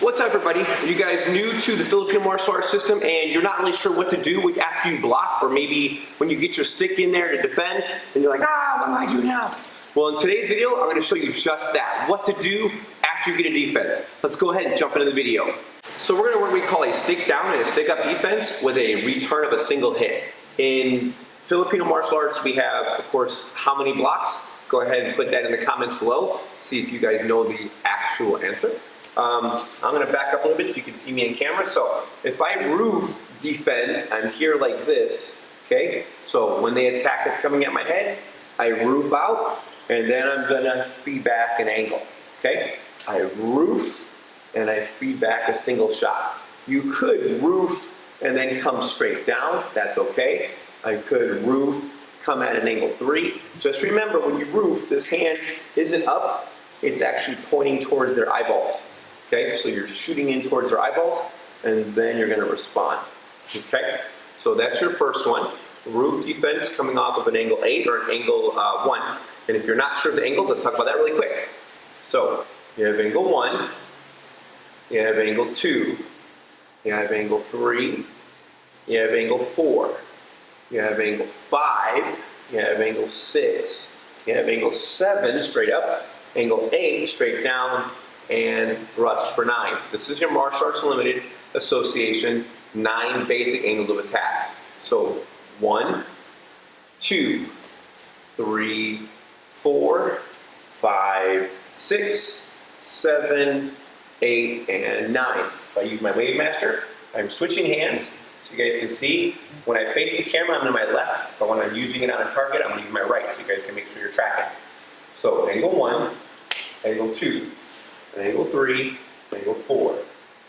What's up, everybody? Are you guys new to the Filipino Martial Arts system and you're not really sure what to do after you block, or maybe when you get your stick in there to defend and you're like, what do I do now? Well, in today's video, I'm going to show you just that, what to do after you get a defense. Let's go ahead and jump into the video. So we're going to work what we call a stick down and a stick up defense with a return of a single hit. In Filipino Martial Arts, we have, of course, how many blocks? Go ahead and put that in the comments below. See if you guys know the actual answer. I'm going to back up a little bit so you can see me in camera. So if I roof defend, I'm here like this, okay? So when the attack is coming at my head, I roof out, and then I'm going to feed back an angle, okay? I roof, and I feed back a single shot. You could roof and then come straight down. That's okay. I could roof, come at an angle 3. Just remember, when you roof, this hand isn't up. It's actually pointing towards their eyeballs. Okay, so you're shooting in towards their eyeballs, and then you're going to respond. Okay, so that's your first one. Roof defense coming off of an angle 8 or an angle 1. And if you're not sure of the angles, let's talk about that really quick. So you have angle 1, you have angle 2, you have angle 3, you have angle 4, you have angle 5, you have angle 6, you have angle 7 straight up, angle 8 straight down, and thrust for 9. This is your Martial Arts Limited Association 9 basic angles of attack. So 1, 2, 3, 4, 5, 6, 7, 8, and 9. If I use my Wave Master, I'm switching hands so you guys can see. When I face the camera, I'm in my left, but when I'm using it on a target, I'm going to use my right so you guys can make sure you're tracking. So angle 1, angle 2, angle 3, angle 4,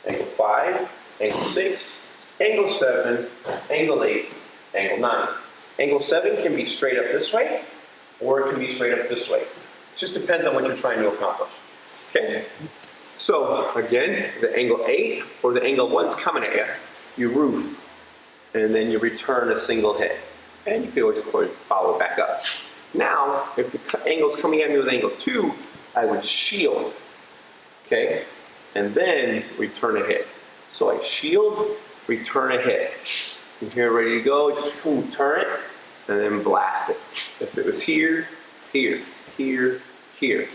angle 5, angle 6, angle 7, angle 8, angle 9. Angle 7 can be straight up this way, or it can be straight up this way. It just depends on what you're trying to accomplish. Okay? So, again, the angle 8 or the angle 1's coming at you. You roof, and then you return a single hit. And you can always follow it back up. Now, if the angle's coming at me with angle 2, I would shield. Okay, and then return a hit. So I shield, return a hit. And here, ready to go, just turn it, and then blast it. If it was here, here, here, here.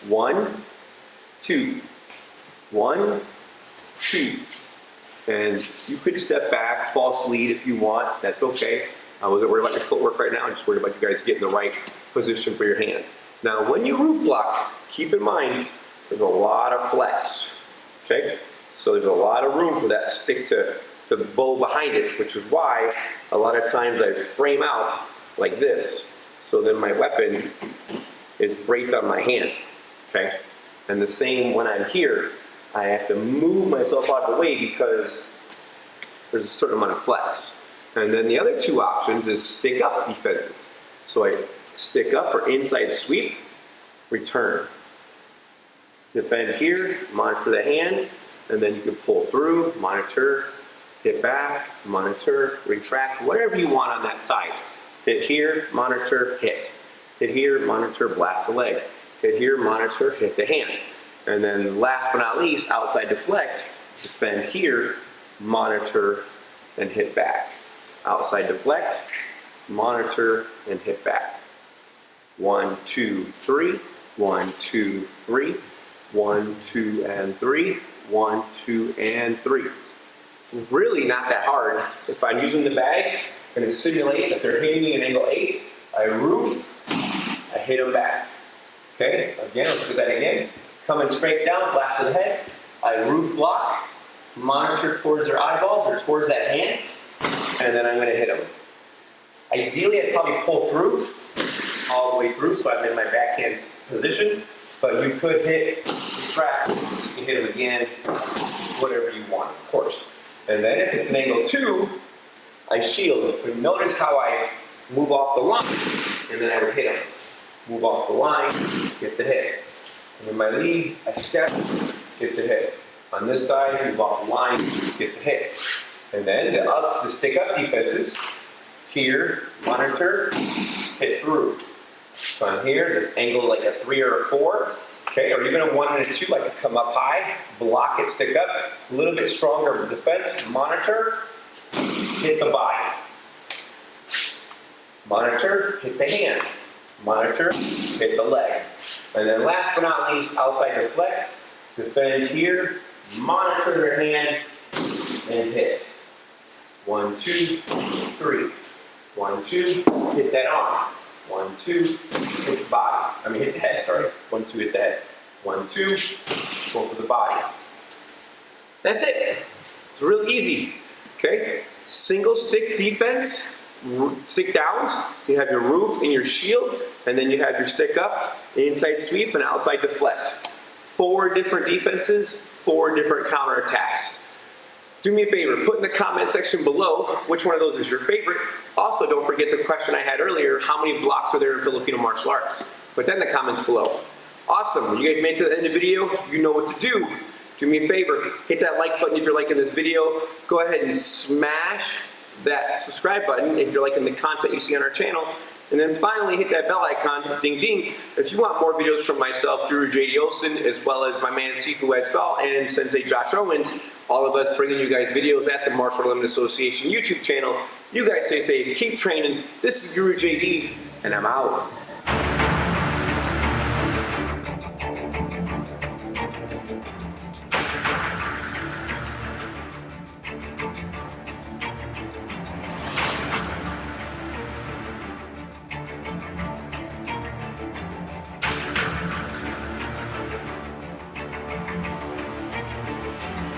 1, 2, 1, 2. And you could step back, false lead if you want, that's okay. I wasn't worried about your footwork right now, I'm just worried about you guys getting the right position for your hands. Now, when you roof block, keep in mind, there's a lot of flex, okay? So there's a lot of room for that stick to bow behind it, which is why a lot of times I frame out like this, so then my weapon is braced on my hand, okay? And the same when I'm here, I have to move myself out of the way because there's a certain amount of flex. And then the other two options is stick up defenses. So I stick up or inside sweep, return. Defend here, monitor the hand, and then you can pull through, monitor, hit back, monitor, retract, whatever you want on that side. Hit here, monitor, hit. Hit here, monitor, blast the leg. Hit here, monitor, hit the hand. And then last but not least, outside deflect, defend here, monitor, and hit back. Outside deflect, monitor, and hit back. 1, 2, 3, 1, 2, 3. 1, 2, and 3. 1, 2, and 3. Really not that hard. If I'm using the bag, I'm going to simulate that they're hitting me in angle 8. I roof, I hit them back. Okay, again, let's do that again. Coming straight down, blast to the head. I roof block, monitor towards their eyeballs or towards that hand, and then I'm going to hit them. Ideally, I'd probably pull through, all the way through, so I'm in my backhand position. But you could hit, retract, you can hit them again, whatever you want, of course. And then if it's an angle 2, I shield. But notice how I move off the line, and then I would hit them. Move off the line, get the hit. And in my lead, I step, get the hit. On this side, move off the line, get the hit. And then the stick up defenses, here, monitor, hit through. So I'm here, this angle like a 3 or a 4, Okay, or even a 1 and a 2, like come up high, block it, stick up, a little bit stronger defense, monitor, hit the body. Monitor, hit the hand. Monitor, hit the leg. And then last but not least, outside deflect, defend here, monitor their hand, and hit. 1, 2, 3. 1, 2, hit that arm. 1, 2, hit the body. I mean, hit the head, sorry. 1, 2, hit the head. 1, 2, go for the body. That's it. It's real easy. Okay? Single stick defense, stick downs. You have your roof and your shield, and then you have your stick up, inside sweep, and outside deflect. 4 different defenses, 4 different counterattacks. Do me a favor, put in the comment section below which one of those is your favorite. Also, don't forget the question I had earlier, how many blocks are there in Filipino martial arts? Put that in the comments below. Awesome, when you guys made it to the end of the video, you know what to do. Do me a favor, hit that like button if you're liking this video. Go ahead and smash that subscribe button if you're liking the content you see on our channel. And then finally, hit that bell icon, ding ding, if you want more videos from myself, Guro JD Olsen, as well as my man Sifu Ed Stahl and Sensei Josh Owens, all of us bringing you guys videos at the Martial Arts Association YouTube channel. You guys stay safe, keep training. This is Guro JD, and I'm out.